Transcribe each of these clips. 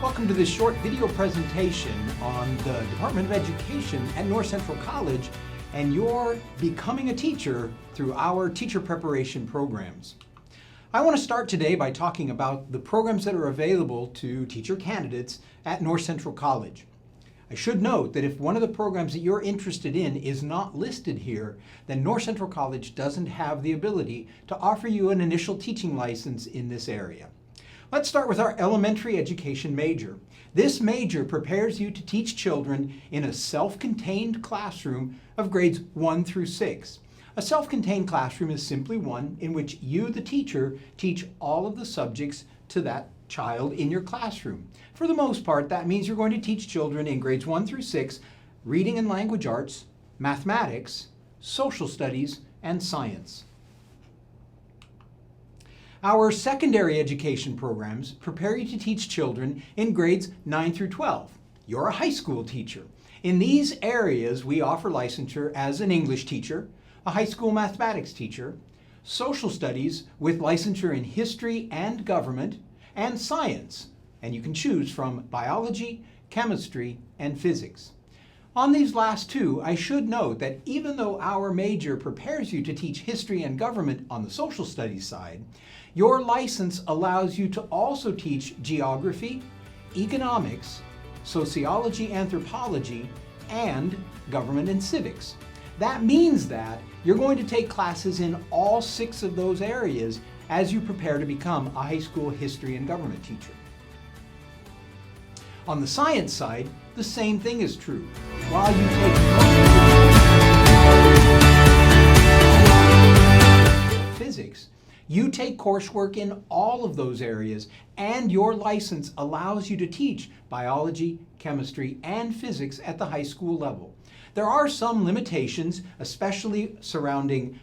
Welcome to this short video presentation on the Department of Education at North Central College and your becoming a teacher through our teacher preparation programs. I want to start today by talking about the programs that are available to teacher candidates at North Central College. I should note that if one of the programs that you're interested in is not listed here, then North Central College doesn't have the ability to offer you an initial teaching license in this area. Let's start with our elementary education major. This major prepares you to teach children in a self-contained classroom of grades 1 through 6. A self-contained classroom is simply one in which you, the teacher, teach all of the subjects to that child in your classroom. For the most part, that means you're going to teach children in grades 1 through 6 reading and language arts, mathematics, social studies, and science. Our secondary education programs prepare you to teach children in grades 9 through 12. You're a high school teacher. In these areas, we offer licensure as an English teacher, a high school mathematics teacher, social studies with licensure in history and government, and science, and you can choose from biology, chemistry, and physics. On these last two, I should note that even though our major prepares you to teach history and government on the social studies side, your license allows you to also teach geography, economics, sociology, anthropology, and government and civics. That means that you're going to take classes in all 6 of those areas as you prepare to become a high school history and government teacher. On the science side, the same thing is true. While you take physics, you take coursework in all of those areas, and your license allows you to teach biology, chemistry, and physics at the high school level. There are some limitations, especially surrounding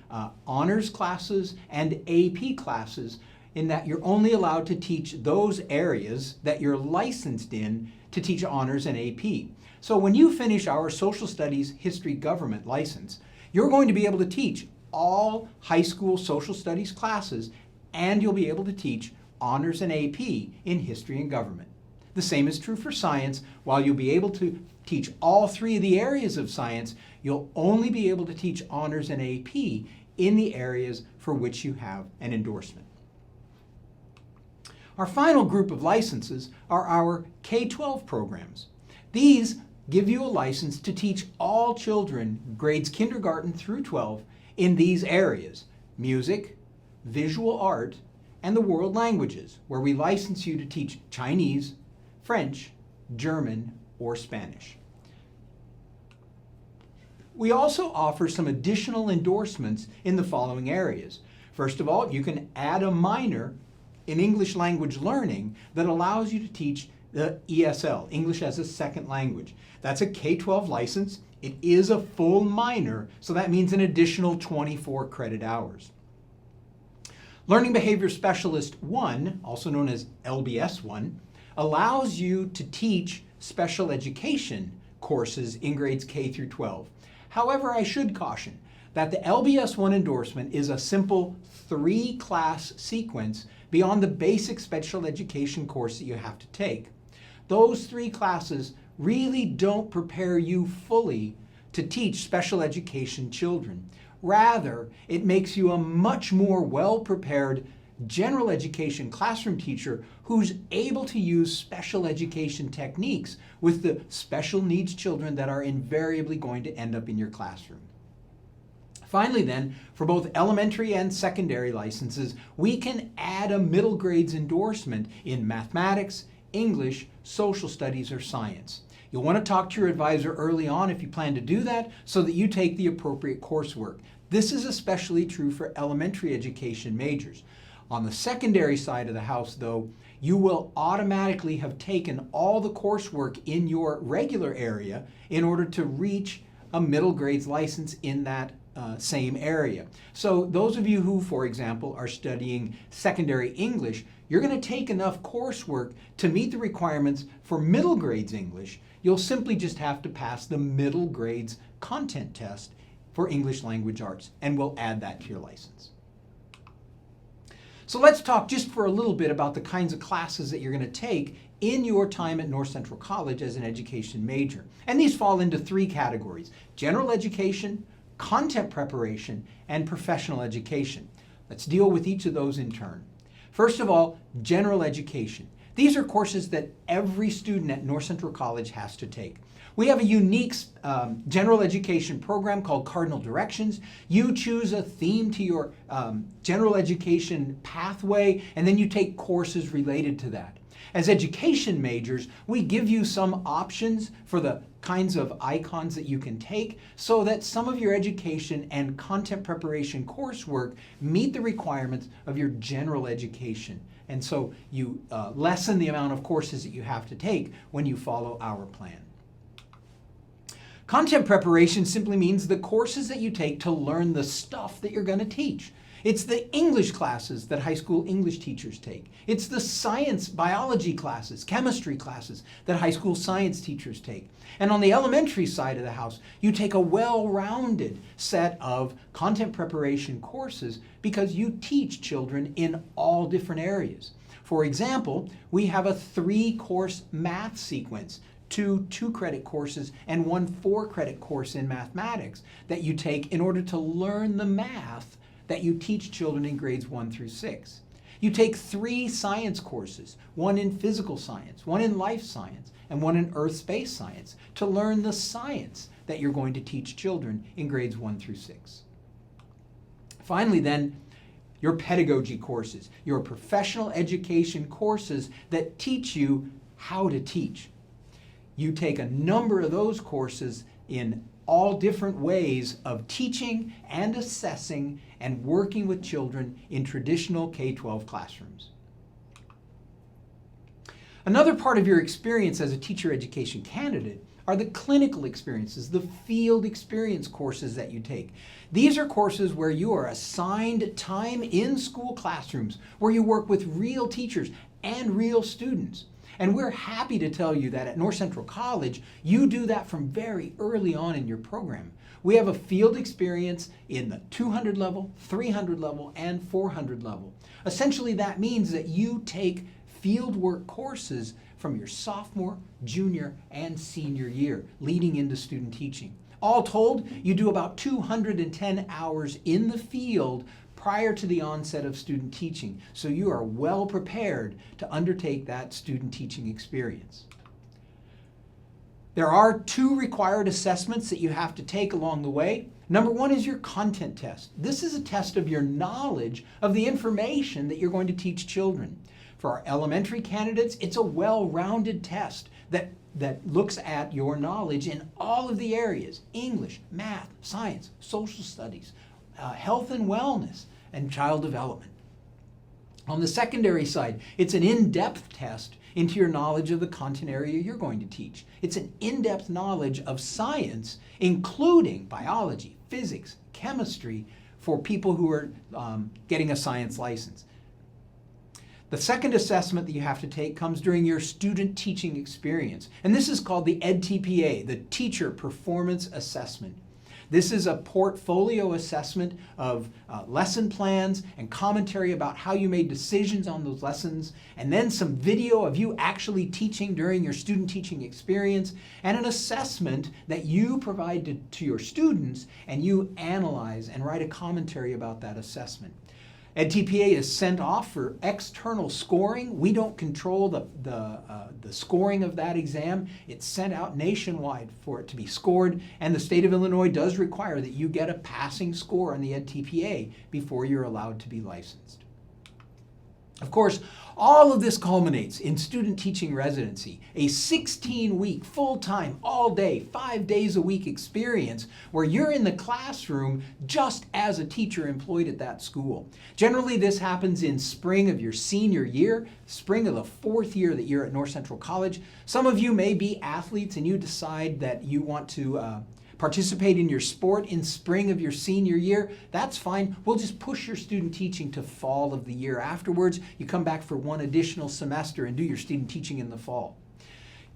honors classes and AP classes, in that you're only allowed to teach those areas that you're licensed in to teach honors and AP. So when you finish our social studies, history, government license, you're going to be able to teach all high school social studies classes, and you'll be able to teach honors and AP in history and government. The same is true for science. While you'll be able to teach all 3 of the areas of science, you'll only be able to teach honors and AP in the areas for which you have an endorsement. Our final group of licenses are our K-12 programs. These give you a license to teach all children grades kindergarten through 12 in these areas: music, visual art, and the world languages, where we license you to teach Chinese, French, German, or Spanish. We also offer some additional endorsements in the following areas. First of all, you can add a minor in English language learning that allows you to teach the ESL, English as a Second Language. That's a K-12 license. It is a full minor, so that means an additional 24 credit hours. Learning Behavior Specialist 1, also known as LBS 1, allows you to teach special education courses in grades K through 12. However, I should caution that the LBS 1 endorsement is a simple 3-class sequence beyond the basic special education course that you have to take. Those 3 classes really don't prepare you fully to teach special education children. Rather, it makes you a much more well-prepared general education classroom teacher who's able to use special education techniques with the special needs children that are invariably going to end up in your classroom. Finally then, for both elementary and secondary licenses, we can add a middle grades endorsement in mathematics, English, social studies, or science. You'll want to talk to your advisor early on if you plan to do that, so that you take the appropriate coursework. This is especially true for elementary education majors. On the secondary side of the house, though, you will automatically have taken all the coursework in your regular area in order to reach a middle grades license in that same area. So those of you who, for example, are studying secondary English, you're going to take enough coursework to meet the requirements for middle grades English. You'll simply just have to pass the middle grades content test for English language arts, and we'll add that to your license. So let's talk just for a little bit about the kinds of classes that you're going to take in your time at North Central College as an education major. And these fall into three categories: general education, content preparation, and professional education. Let's deal with each of those in turn. First of all, general education. These are courses that every student at North Central College has to take. We have a unique general education program called Cardinal Directions. You choose a theme to your general education pathway, and then you take courses related to that. As education majors, we give you some options for the kinds of icons that you can take so that some of your education and content preparation coursework meet the requirements of your general education. And so you lessen the amount of courses that you have to take when you follow our plan. Content preparation simply means the courses that you take to learn the stuff that you're going to teach. It's the English classes that high school English teachers take. It's the science, biology classes, chemistry classes that high school science teachers take. And on the elementary side of the house, you take a well-rounded set of content preparation courses because you teach children in all different areas. For example, we have a 3-course math sequence, 2 2-credit courses and 1 4-credit course in mathematics that you take in order to learn the math that you teach children in grades 1 through 6. You take 3 science courses, 1 in physical science, 1 in life science, and 1 in earth-space science to learn the science that you're going to teach children in grades 1 through 6. Finally then, your pedagogy courses, your professional education courses that teach you how to teach. You take a number of those courses in all different ways of teaching and assessing and working with children in traditional K-12 classrooms. Another part of your experience as a teacher education candidate are the clinical experiences, the field experience courses that you take. These are courses where you are assigned time in school classrooms, where you work with real teachers and real students. And we're happy to tell you that at North Central College, you do that from very early on in your program. We have a field experience in the 200 level, 300 level, and 400 level. Essentially, that means that you take fieldwork courses from your sophomore, junior, and senior year, leading into student teaching. All told, you do about 210 hours in the field prior to the onset of student teaching, so you are well prepared to undertake that student teaching experience. There are 2 required assessments that you have to take along the way. Number 1 is your content test. This is a test of your knowledge of the information that you're going to teach children. For our elementary candidates, it's a well-rounded test that looks at your knowledge in all of the areas: English, math, science, social studies, health and wellness, and child development. On the secondary side, it's an in-depth test into your knowledge of the content area you're going to teach. It's an in-depth knowledge of science, including biology, physics, chemistry, for people who are getting a science license. The second assessment that you have to take comes during your student teaching experience, and this is called the EdTPA, the Teacher Performance Assessment. This is a portfolio assessment of lesson plans and commentary about how you made decisions on those lessons, and then some video of you actually teaching during your student teaching experience, and an assessment that you provide to your students, and you analyze and write a commentary about that assessment. EdTPA is sent off for external scoring. We don't control the scoring of that exam. It's sent out nationwide for it to be scored, and the state of Illinois does require that you get a passing score on the EdTPA before you're allowed to be licensed. Of course, all of this culminates in student teaching residency, a 16-week, full-time, all-day, 5 days a week experience where you're in the classroom just as a teacher employed at that school. Generally, this happens in spring of your senior year, spring of the 4th year that you're at North Central College. Some of you may be athletes and you decide that you want to participate in your sport in spring of your senior year. That's fine. We'll just push your student teaching to fall of the year afterwards. You come back for 1 additional semester and do your student teaching in the fall.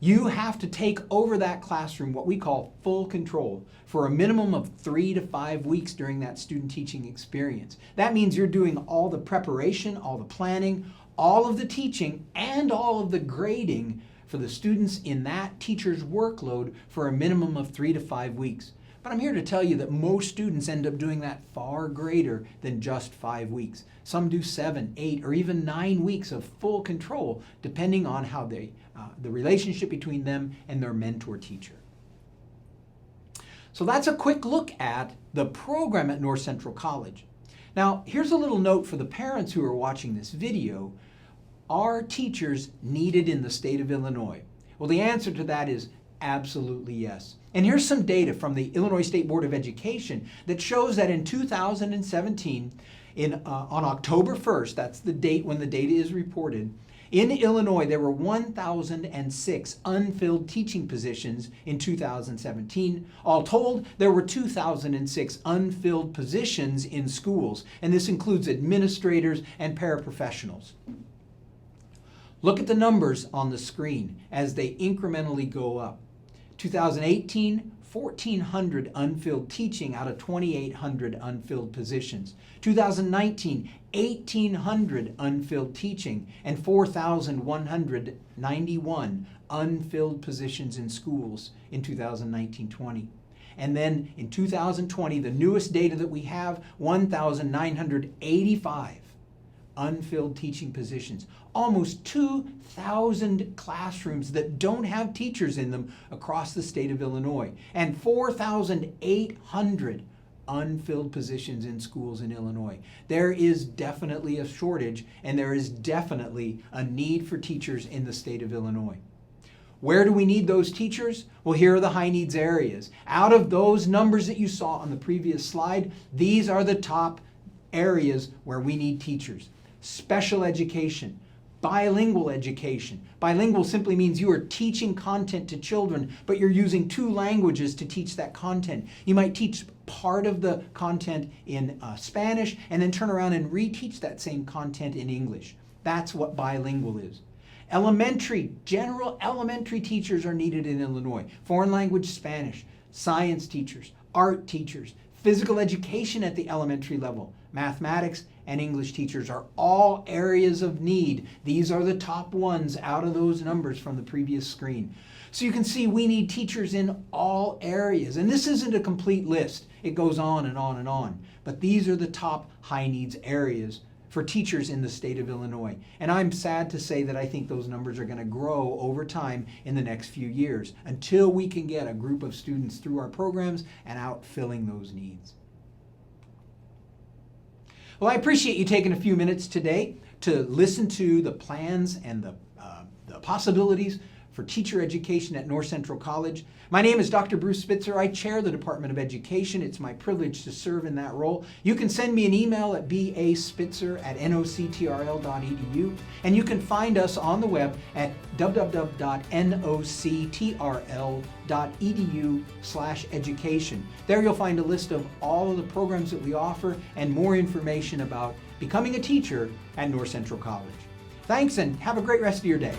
You have to take over that classroom, what we call full control, for a minimum of 3 to 5 weeks during that student teaching experience. That means you're doing all the preparation, all the planning, all of the teaching, and all of the grading for the students in that teacher's workload for a minimum of 3 to 5 weeks. But I'm here to tell you that most students end up doing that far greater than just 5 weeks. Some do 7, 8, or even 9 weeks of full control, depending on how the relationship between them and their mentor teacher. So that's a quick look at the program at North Central College. Now, here's a little note for the parents who are watching this video. Are teachers needed in the state of Illinois? Well, the answer to that is absolutely yes. And here's some data from the Illinois State Board of Education that shows that in 2017, on October 1st, that's the date when the data is reported, in Illinois, there were 1,006 unfilled teaching positions in 2017. All told, there were 2,006 unfilled positions in schools, and this includes administrators and paraprofessionals. Look at the numbers on the screen as they incrementally go up. 2018, 1,400 unfilled teaching out of 2,800 unfilled positions. 2019, 1,800 unfilled teaching and 4,191 unfilled positions in schools in 2019-20. And then in 2020, the newest data that we have, 1,985 unfilled teaching positions. Almost 2,000 classrooms that don't have teachers in them across the state of Illinois, and 4,800 unfilled positions in schools in Illinois. There is definitely a shortage, and there is definitely a need for teachers in the state of Illinois. Where do we need those teachers? Well, here are the high needs areas. Out of those numbers that you saw on the previous slide, these are the top areas where we need teachers. Special education, bilingual education. Bilingual simply means you are teaching content to children, but you're using 2 languages to teach that content. You might teach part of the content in Spanish and then turn around and reteach that same content in English. That's what bilingual is. General elementary teachers are needed in Illinois. Foreign language Spanish, science teachers, art teachers, physical education at the elementary level, mathematics, and English teachers are all areas of need. These are the top ones out of those numbers from the previous screen. So you can see we need teachers in all areas. And this isn't a complete list. It goes on and on and on. But these are the top high needs areas for teachers in the state of Illinois. And I'm sad to say that I think those numbers are going to grow over time in the next few years until we can get a group of students through our programs and out filling those needs. Well, I appreciate you taking a few minutes today to listen to the plans and the possibilities for teacher education at North Central College. My name is Dr. Bruce Spitzer. I chair the Department of Education. It's my privilege to serve in that role. You can send me an email at baspitzer@noctrl.edu, and you can find us on the web at www.noctrl.edu/education. There you'll find a list of all of the programs that we offer and more information about becoming a teacher at North Central College. Thanks, and have a great rest of your day.